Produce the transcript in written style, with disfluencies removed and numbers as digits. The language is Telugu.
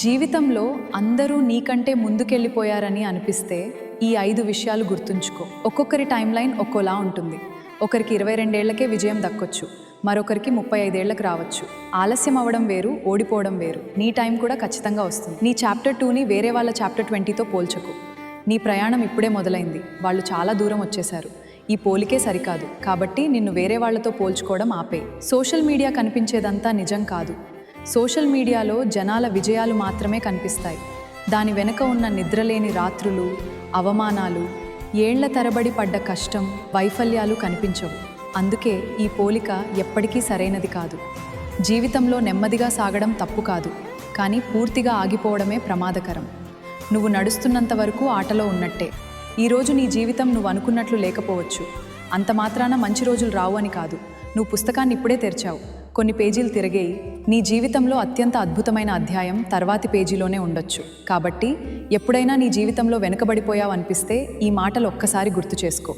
జీవితంలో అందరూ నీకంటే ముందుకెళ్ళిపోయారని అనిపిస్తే ఈ 5 విషయాలు గుర్తుంచుకో. ఒక్కొక్కరి టైం లైన్ ఒక్కోలా ఉంటుంది. ఒకరికి 22 ఏళ్లకే విజయం దక్కొచ్చు, మరొకరికి 35 ఏళ్లకు రావచ్చు. ఆలస్యం అవ్వడం వేరు, ఓడిపోవడం వేరు. నీ టైం కూడా ఖచ్చితంగా వస్తుంది. నీ చాప్టర్ 2ని వేరే వాళ్ళ చాప్టర్ 20తో పోల్చకు. నీ ప్రయాణం ఇప్పుడే మొదలైంది, వాళ్ళు చాలా దూరం వచ్చేశారు. ఈ పోలికే సరికాదు, కాబట్టి నిన్ను వేరే వాళ్లతో పోల్చుకోవడం ఆపే. సోషల్ మీడియా కనిపించేదంతా నిజం కాదు. సోషల్ మీడియాలో జనాల విజయాలు మాత్రమే కనిపిస్తాయి. దాని వెనుక ఉన్న నిద్రలేని రాత్రులు, అవమానాలు, ఏళ్ల తరబడి పడ్డ కష్టం, వైఫల్యాలు కనిపించవు. అందుకే ఈ పోలిక ఎప్పటికీ సరైనది కాదు. జీవితంలో నెమ్మదిగా సాగడం తప్పు కాదు, కానీ పూర్తిగా ఆగిపోవడమే ప్రమాదకరం. నువ్వు నడుస్తున్నంత వరకు ఆటలో ఉన్నట్టే. ఈరోజు నీ జీవితం నువ్వు అనుకున్నట్లు లేకపోవచ్చు. అంత మాత్రాన మంచి రోజులు రావు అని కాదు. నువ్వు పుస్తకాన్ని ఇప్పుడే తెరిచావు, కొన్ని పేజీలు తిరిగేయి. నీ జీవితంలో అత్యంత అద్భుతమైన అధ్యాయం తర్వాతి పేజీలోనే ఉండొచ్చు. కాబట్టి ఎప్పుడైనా నీ జీవితంలో వెనుకబడిపోయావు అనిపిస్తే ఈ మాటలు ఒక్కసారి గుర్తు చేసుకో.